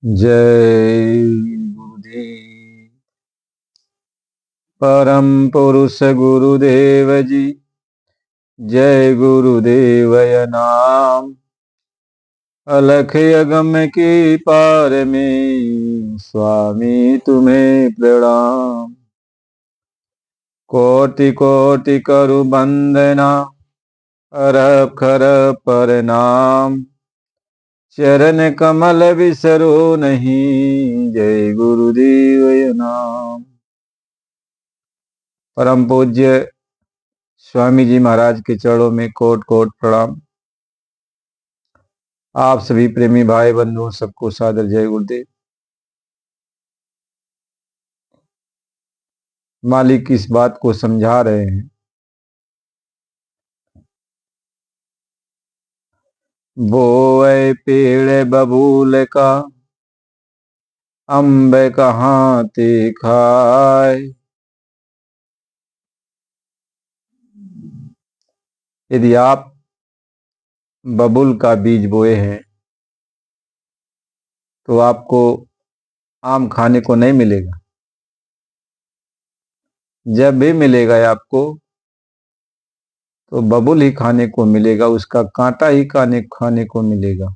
जय गुरुदेव। परम पुरुष गुरुदेव जी, जय गुरुदेवय नाम। अलख अगम की पार में स्वामी तुम्हें प्रणाम। कोटि कोटि करु वंदना, अरखर पर नाम। चरण कमल बिसरो नहीं, जय गुरुदेवय नाम। परम पूज्य स्वामी जी महाराज के चरणों में कोट कोट प्रणाम। आप सभी प्रेमी भाई बंधुओं सबको सादर जय गुरुदेव। मालिक इस बात को समझा रहे हैं, बोए पेड़ बबूल का, अम्ब कहाँ ते खाए। यदि आप बबूल का बीज बोए हैं तो आपको आम खाने को नहीं मिलेगा। जब भी मिलेगा आपको तो बबूल ही खाने को मिलेगा, उसका कांटा ही खाने को मिलेगा।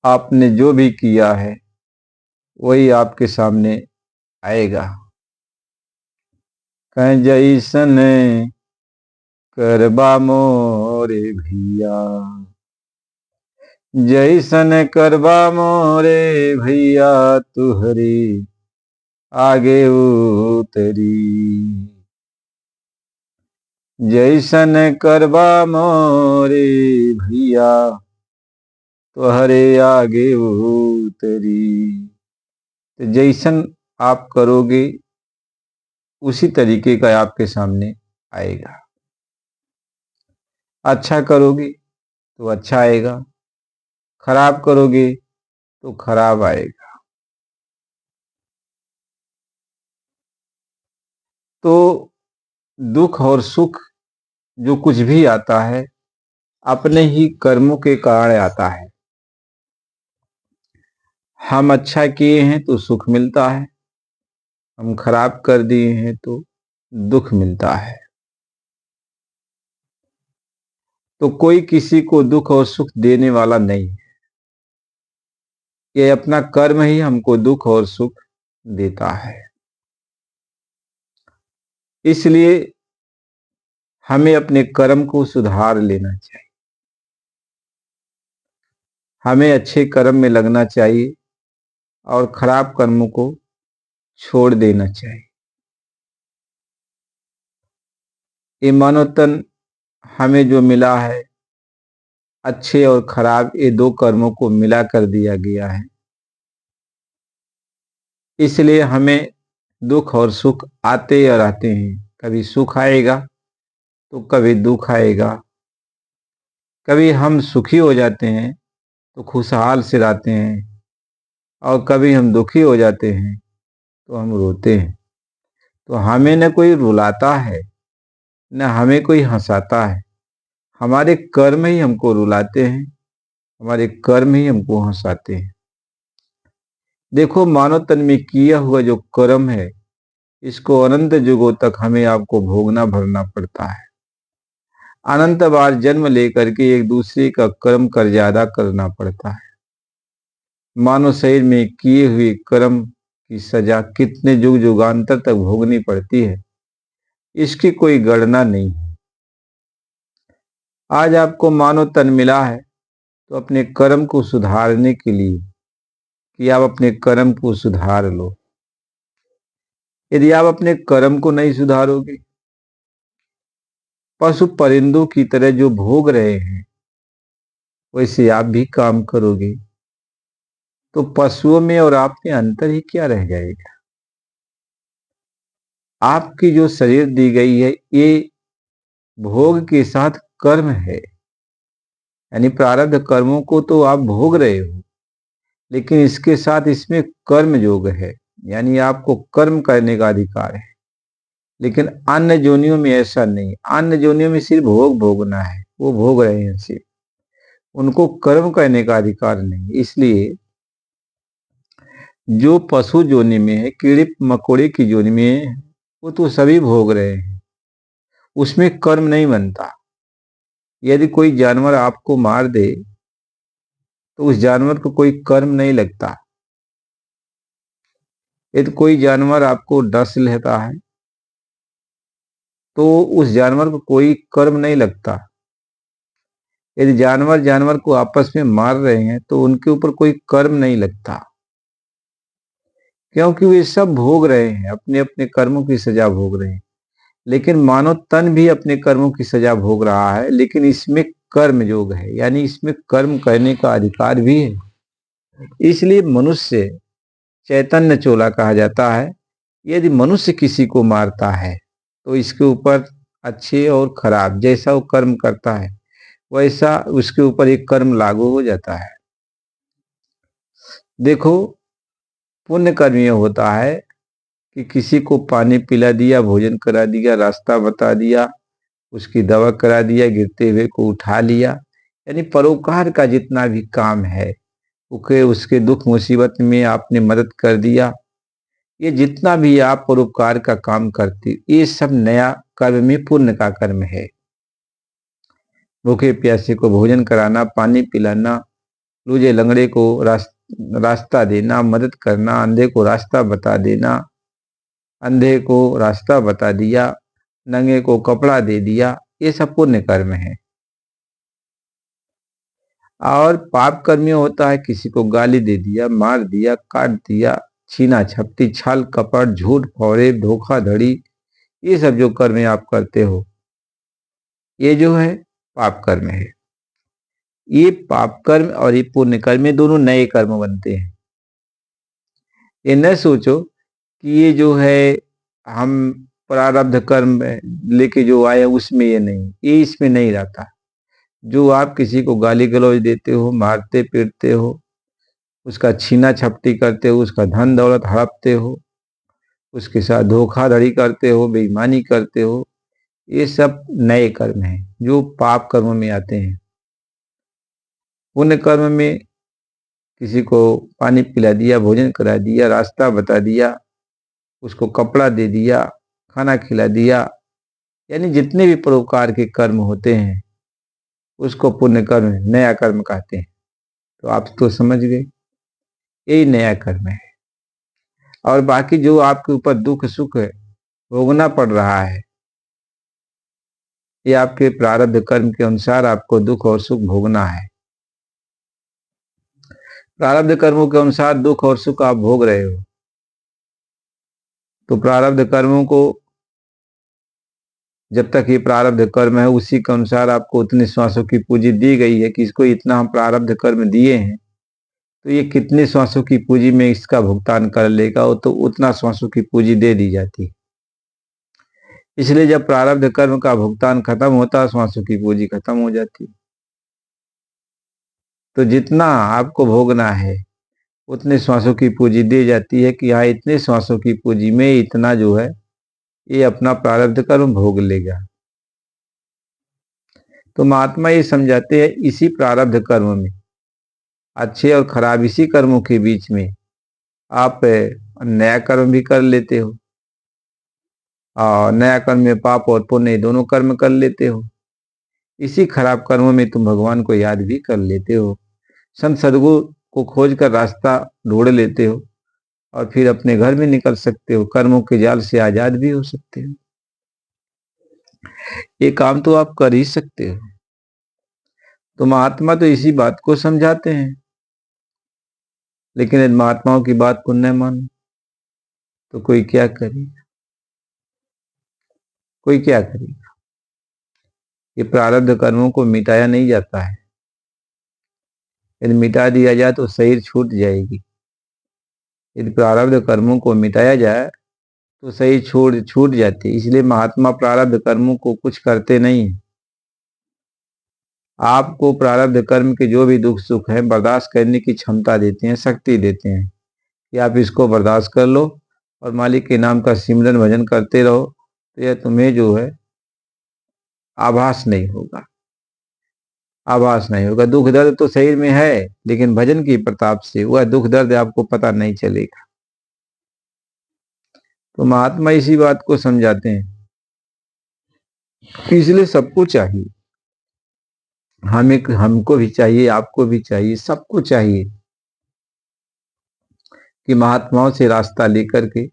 आपने जो भी किया है वही आपके सामने आएगा। कहीं जैसन करबा मोरे भैया, जैसन करबा मोरे भैया, तुहरी आगे उतरी। जैसन करबा मोरे भैया, तुहरे आगे उतरी। तो जैसन आप करोगे उसी तरीके का आपके सामने आएगा। अच्छा करोगे तो अच्छा आएगा, खराब करोगे तो खराब आएगा। तो दुख और सुख जो कुछ भी आता है अपने ही कर्मों के कारण आता है। हम अच्छा किए हैं तो सुख मिलता है, हम खराब कर दिए हैं तो दुख मिलता है। तो कोई किसी को दुख और सुख देने वाला नहीं है, ये अपना कर्म ही हमको दुख और सुख देता है। इसलिए हमें अपने कर्म को सुधार लेना चाहिए, हमें अच्छे कर्म में लगना चाहिए और खराब कर्मों को छोड़ देना चाहिए। ये मानव तन हमें जो मिला है, अच्छे और खराब ये दो कर्मों को मिला कर दिया गया है। इसलिए हमें दुख और सुख आते और रहते हैं। कभी सुख आएगा तो कभी दुख आएगा। कभी हम सुखी हो जाते हैं तो खुशहाल से रहते हैं, और कभी हम दुखी हो जाते हैं तो हम रोते हैं। तो हमें न कोई रुलाता है न हमें कोई हंसाता है, हमारे कर्म ही हमको रुलाते हैं, हमारे कर्म ही हमको हंसाते हैं। देखो, मानव तन में किया हुआ जो कर्म है इसको अनंत युगों तक हमें आपको भोगना भरना पड़ता है। अनंत बार जन्म लेकर के एक दूसरे का कर्म कर ज्यादा करना पड़ता है। मानव शरीर में किए हुए कर्म की सजा कितने युग युगांतर तक भोगनी पड़ती है, इसकी कोई गणना नहीं है। आज आपको मानव तन मिला है तो अपने कर्म को सुधारने के लिए कि आप अपने कर्म को सुधार लो। यदि आप अपने कर्म को नहीं सुधारोगे, पशु परिंदों की तरह जो भोग रहे हैं वैसे आप भी काम करोगे तो पशुओं में और आप में अंतर ही क्या रह जाएगा। आपकी जो शरीर दी गई है ये भोग के साथ कर्म है, यानी प्रारब्ध कर्मों को तो आप भोग रहे हो, लेकिन इसके साथ इसमें कर्म योग है, यानी आपको कर्म करने का अधिकार है। लेकिन अन्य योनियों में ऐसा नहीं, अन्य योनियों में सिर्फ भोग भोगना है, वो भोग रहे हैं सिर्फ। उनको कर्म करने का अधिकार नहीं। इसलिए जो पशु योनि में है, कीड़े मकोड़े की योनि में है, वो तो सभी भोग रहे हैं, उसमें कर्म नहीं बनता। यदि कोई जानवर आपको मार दे तो उस जानवर को कोई कर्म नहीं लगता। यदि कोई जानवर आपको डस लेता है तो उस जानवर को कोई कर्म नहीं लगता। यदि जानवर जानवर को आपस में मार रहे हैं तो उनके ऊपर कोई कर्म नहीं लगता, क्योंकि वे सब भोग रहे हैं, अपने अपने कर्मों की सजा भोग रहे हैं। लेकिन मानव तन भी अपने कर्मों की सजा भोग रहा है, लेकिन इसमें कर्म योग है, यानी इसमें कर्म करने का अधिकार भी है। इसलिए मनुष्य चैतन्य चोला कहा जाता है। यदि मनुष्य किसी को मारता है तो इसके ऊपर अच्छे और खराब जैसा वो कर्म करता है वैसा उसके ऊपर एक कर्म लागू हो जाता है। देखो, पुण्य कर्म ये होता है कि किसी को पानी पिला दिया, भोजन करा दिया, रास्ता बता दिया, उसकी दवा करा दिया, गिरते हुए को उठा लिया, यानी परोपकार का जितना भी काम है, उसके दुख मुसीबत में आपने मदद कर दिया, ये जितना भी आप परोपकार का काम करते, ये सब नया कर्म में पुण्य का कर्म है। भूखे प्यासे को भोजन कराना, पानी पिलाना, लूजे लंगड़े को रास्ता देना, मदद करना, अंधे को रास्ता बता देना, अंधे को रास्ता बता दिया, नंगे को कपड़ा दे दिया, ये सब पुण्य कर्म है। और पाप कर्म होता है किसी को गाली दे दिया, मार दिया, काट दिया, छीना झपटी, छल कपट, झूठ फौरे, धोखाधड़ी, ये सब जो कर्म आप करते हो ये जो है पाप कर्म है। ये पाप कर्म और ये पुण्य कर्म में दोनों नए कर्म बनते हैं। ये न सोचो कि ये जो है हम प्रारब्ध कर्म लेके जो आए उसमें ये नहीं, ये इसमें नहीं रहता। जो आप किसी को गाली गलौज देते हो, मारते पीटते हो, उसका छीना झपटी करते हो, उसका धन दौलत हड़पते हो, उसके साथ धोखाधड़ी करते हो, बेईमानी करते हो, ये सब नए कर्म हैं जो पाप कर्म में आते हैं। पुण्य कर्म में किसी को पानी पिला दिया, भोजन करा दिया, रास्ता बता दिया, उसको कपड़ा दे दिया, खाना खिला दिया, यानी जितने भी परोपकार के कर्म होते हैं उसको पुण्य कर्म, नया कर्म कहते हैं। तो आप तो समझ गए, यही नया कर्म है। और बाकी जो आपके ऊपर दुख सुख भोगना पड़ रहा है, ये आपके प्रारब्ध कर्म के अनुसार आपको दुख और सुख भोगना है। प्रारब्ध कर्मों के अनुसार दुख और सुख आप भोग रहे हो, तो प्रारब्ध कर्मों को जब तक ये प्रारब्ध कर्म है उसी के अनुसार आपको उतने श्वासों की पूंजी दी गई है कि इसको इतना हम प्रारब्ध कर्म दिए हैं तो ये कितने श्वासों की पूंजी में इसका भुगतान कर लेगा, वो तो उतना श्वासों की पूंजी दे दी जाती है। इसलिए जब प्रारब्ध कर्म का भुगतान खत्म होता है श्वासों की पूंजी खत्म हो जाती है। तो जितना आपको भोगना है उतने श्वासों की पूंजी दी जाती है कि हाँ इतने श्वासों की पूंजी में इतना जो है ये अपना प्रारब्ध कर्म भोग लेगा। तो महात्मा ये समझाते हैं इसी प्रारब्ध कर्म में, अच्छे और खराब इसी कर्मों के बीच में आप नया कर्म भी कर लेते हो, और नया कर्म में पाप और पुण्य दोनों कर्म कर लेते हो। इसी खराब कर्मों में तुम भगवान को याद भी कर लेते हो, संत सदगुरु को खोज कर रास्ता ढूंढ लेते हो, और फिर अपने घर में निकल सकते हो, कर्मों के जाल से आजाद भी हो सकते हो। ये काम तो आप कर ही सकते हो। तो महात्मा तो इसी बात को समझाते हैं, लेकिन महात्माओं की बात को न मानो तो कोई क्या करेगा, कोई क्या करेगा। ये प्रारब्ध कर्मों को मिटाया नहीं जाता है, यदि मिटा दिया जाए तो शरीर छूट जाएगी। यदि प्रारब्ध कर्मों को मिटाया जाए तो शरीर छूट जाती है। इसलिए महात्मा प्रारब्ध कर्मों को कुछ करते नहीं है। आपको प्रारब्ध कर्म के जो भी दुख सुख है बर्दाश्त करने की क्षमता देते हैं, शक्ति देते हैं कि आप इसको बर्दाश्त कर लो और मालिक के नाम का सिमरन भजन करते रहो, तो यह तुम्हें जो है आभास नहीं होगा। आभास नहीं होगा। दुख दर्द तो शरीर में है, लेकिन भजन की प्रताप से वह दुख दर्द आपको पता नहीं चलेगा। तो महात्मा इसी बात को समझाते हैं। इसलिए सबको चाहिए, हमको भी चाहिए, आपको भी चाहिए, सबको चाहिए कि महात्माओं से रास्ता लेकर के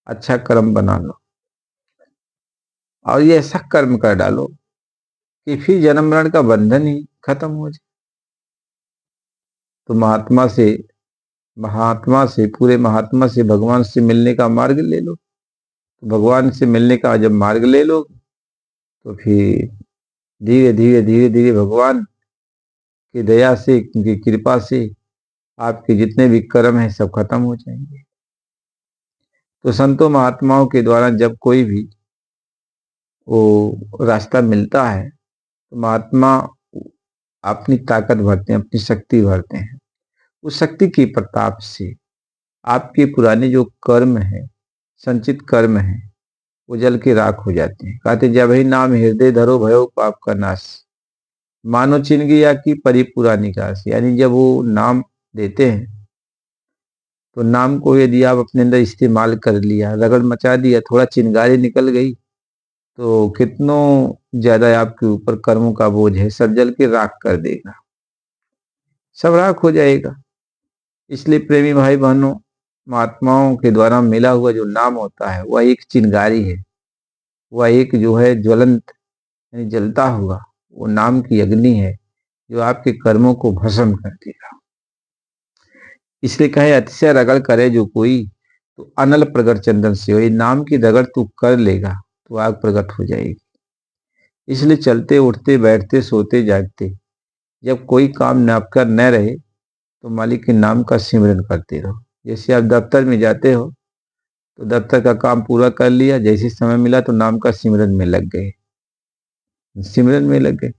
अच्छा कर्म बना लो, और ये ऐसा कर्म कर डालो कि फिर जन्म मरण का बंधन ही खत्म हो जाए। तो पूरे महात्मा से, भगवान से मिलने का मार्ग ले लो। तो भगवान से मिलने का जब मार्ग ले लो, तो फिर धीरे धीरे धीरे धीरे भगवान की दया से, उनकी कृपा से आपके जितने भी कर्म हैं सब खत्म हो जाएंगे। तो संतों महात्माओं के द्वारा जब कोई भी वो रास्ता मिलता है, तो महात्मा अपनी ताकत भरते हैं, अपनी शक्ति भरते हैं। उस शक्ति की प्रताप से आपके पुराने जो कर्म है, संचित कर्म है, वो जल के राख हो जाते हैं। कहते जब ही नाम हृदय धरो भयो पाप का नाश, मानो चिन गया की परिपूरा निकास। यानी जब वो नाम देते हैं, तो नाम को यदि आप अपने अंदर इस्तेमाल कर लिया, रगड़ मचा दिया, थोड़ा चिंगारी निकल गई, तो कितनों ज्यादा आपके ऊपर कर्मों का बोझ है सब जल के राख कर देगा, सब राख हो जाएगा। इसलिए प्रेमी भाई बहनों, महात्माओं के द्वारा मिला हुआ जो नाम होता है वह एक चिंगारी है, वह एक जो है ज्वलंत, यानी जलता हुआ वो नाम की अग्नि है, जो आपके कर्मों को भस्म कर देगा। इसलिए कहे अतिशय रगड़ करे जो कोई, तो अनल प्रगट चंदन से हो। ये नाम की रगड़ तू कर लेगा तो आग प्रकट हो जाएगी। इसलिए चलते उठते बैठते सोते जागते जब कोई काम न आपका न रहे, तो मालिक के नाम का सिमरन करते रहो। जैसे आप दफ्तर में जाते हो, तो दफ्तर का काम पूरा कर लिया, जैसे समय मिला तो नाम का सिमरन में लग गए, सिमरन में लग गए।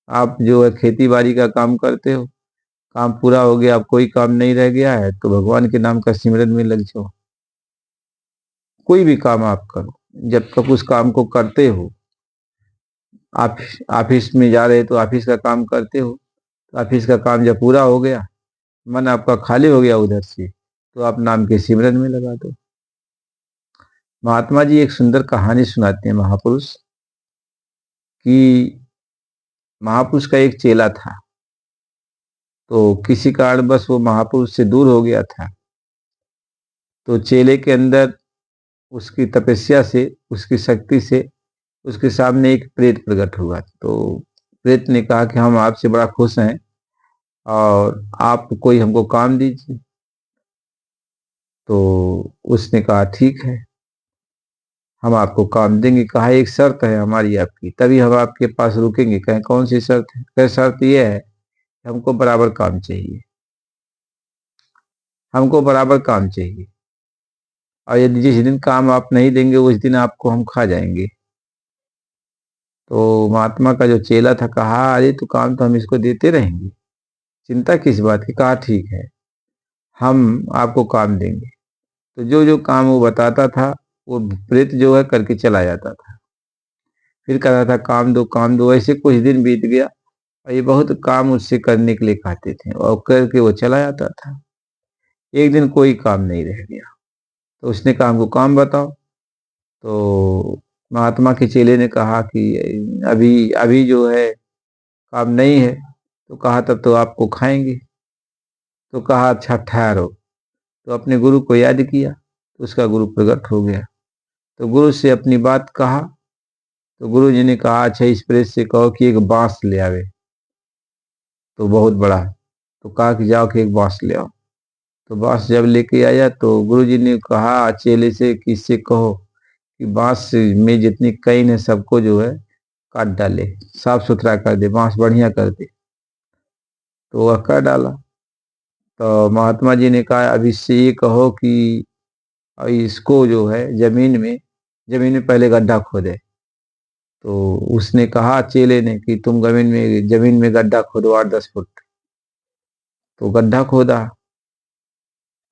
आप जो है खेती बाड़ी का काम करते हो, काम पूरा हो गया, अब कोई काम नहीं रह गया है, तो भगवान के नाम का सिमरन में लग जाओ। कोई भी काम आप करो, जब तक उस काम को करते हो, आप ऑफिस में जा रहे तो ऑफिस का काम करते हो, तो ऑफिस का काम जब पूरा हो गया, मन आपका खाली हो गया उधर से, तो आप नाम के सिमरन में लगा दो। महात्मा जी एक सुंदर कहानी सुनाते हैं, महापुरुष कि महापुरुष का एक चेला था, तो किसी कारणवश वो महापुरुष से दूर हो गया था। तो चेले के अंदर उसकी तपस्या से, उसकी शक्ति से उसके सामने एक प्रेत प्रकट हुआ। तो प्रेत ने कहा कि हम आपसे बड़ा खुश हैं और आप कोई हमको काम दीजिए। तो उसने कहा ठीक है, हम आपको काम देंगे। कहा एक शर्त है हमारी आपकी, तभी हम आपके पास रुकेंगे। कहें कौन सी शर्त है? कहे शर्त यह है कि हमको बराबर काम चाहिए, हमको बराबर काम चाहिए, और यदि जिस दिन काम आप नहीं देंगे उस दिन आपको हम खा जाएंगे। तो महात्मा का जो चेला था कहा अरे तो काम तो हम इसको देते रहेंगे, चिंता किस बात की। कहा ठीक है, हम आपको काम देंगे। तो जो जो काम वो बताता था, वो प्रेत जो है करके चला जाता था। फिर कह रहा था काम दो काम दो। ऐसे कुछ दिन बीत गया और ये बहुत काम उससे करने के लिए कहते थे, और करके वो चला जाता था। एक दिन कोई काम नहीं रह गया, तो उसने कहा हमको काम बताओ। तो महात्मा के चेले ने कहा कि अभी अभी जो है काम नहीं है। तो कहा तब तो आपको खाएंगे। तो कहा अच्छा ठहरो। तो अपने गुरु को याद किया, तो उसका गुरु प्रकट हो गया। तो गुरु से अपनी बात कहा, तो गुरु जी ने कहा अच्छा इस प्रेत से कहो कि एक बांस ले आवे, तो बहुत बड़ा है। तो कहा कि जाओ कि एक बांस ले आओ। तो बांस जब लेके आया, तो गुरु जी ने कहा चेले से कि इससे कहो कि बांस में जितनी कैन है सबको जो है काट डाले, साफ सुथरा कर दे, बांस बढ़िया कर दे। तो वह कर डाला। तो महात्मा जी ने कहा अब इससे ये कहो कि इसको जो है जमीन में पहले गड्ढा खोदे। तो उसने कहा चेले ने कि तुम जमीन में गड्ढा खोदो 8-10 फुट। तो गड्ढा खोदा।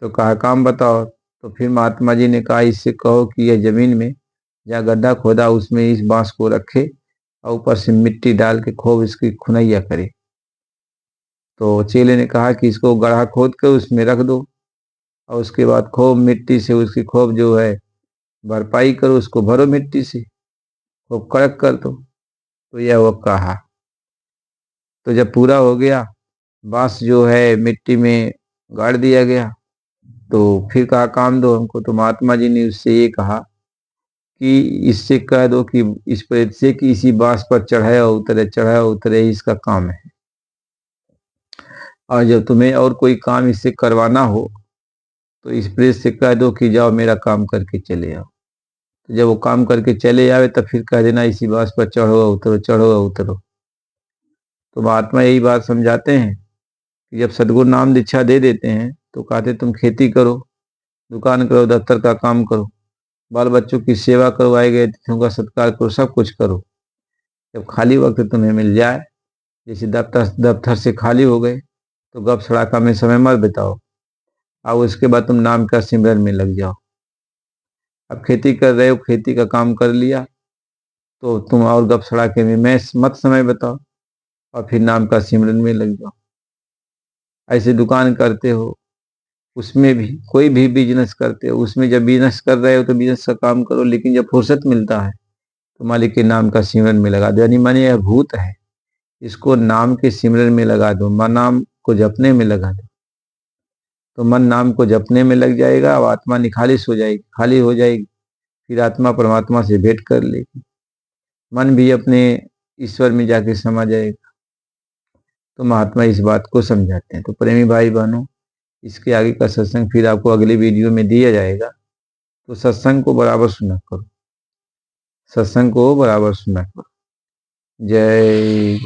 तो कहा काम बताओ। तो फिर महात्मा जी ने कहा इससे कहो कि यह जमीन में जहाँ गड्ढा खोदा उसमें इस बांस को रखे और ऊपर से मिट्टी डाल के खूब इसकी खुनैया करे। तो चेले ने कहा कि इसको गड्ढा खोद कर उसमें रख दो और उसके बाद खूब मिट्टी से उसकी खूब जो है भरपाई करो, उसको भरो मिट्टी से, खूब कड़क कर दो। तो यह वो कहा। तो जब पूरा हो गया, बांस जो है मिट्टी में गाड़ दिया गया, तो फिर कहा काम दो हमको। तो महात्मा जी ने उससे ये कहा कि इससे कह दो कि इस प्रेत से कि इसी बांस पर चढ़ाया उतरे, चढ़ाया उतरे, ही इसका काम है। और जब तुम्हें और कोई काम इससे करवाना हो तो इस प्रेत से कह दो कि जाओ मेरा काम करके चले आओ। तो जब वो काम करके चले आवे तब फिर कह देना इसी बांस पर चढ़ो उतरो, चढ़ो उतरो। तो महात्मा यही बात समझाते हैं कि जब सदगुरु नाम दीक्षा दे देते हैं तो कहते तुम खेती करो, दुकान करो, दफ्तर का काम करो, बाल बच्चों की सेवा करो, आए गए अतिथियों का सत्कार करो, सब कुछ करो। जब खाली वक्त तुम्हें मिल जाए, जैसे दफ्तर से खाली हो गए, तो गप सड़ाका में समय मत बिताओ, और उसके बाद तुम नाम का सिमरन में लग जाओ। अब खेती कर रहे हो, खेती का काम कर लिया, तो तुम और गप सड़ाके में मैं मत समय बताओ और फिर नाम का सिमरन में लग जाओ। ऐसे दुकान करते हो, उसमें भी कोई भी बिजनेस करते हो, उसमें जब बिजनेस कर रहे हो तो बिजनेस का काम करो, लेकिन जब फुर्सत मिलता है तो मालिक के नाम का सिमरन में लगा दो। यानी मन यह भूत है, इसको नाम के सिमरन में लगा दो, मन नाम को जपने में लगा दो। तो मन नाम को जपने में लग जाएगा और आत्मा निखालिस हो जाएगी, खाली हो जाएगी। फिर आत्मा परमात्मा से भेंट कर लेगी, मन भी अपने ईश्वर में जाके समा जाएगा। तो महात्मा इस बात को समझाते हैं। तो प्रेमी भाई बहनों, इसके आगे का सत्संग फिर आपको अगली वीडियो में दिया जाएगा। तो सत्संग को बराबर सुना करो, सत्संग को बराबर सुना करो। जय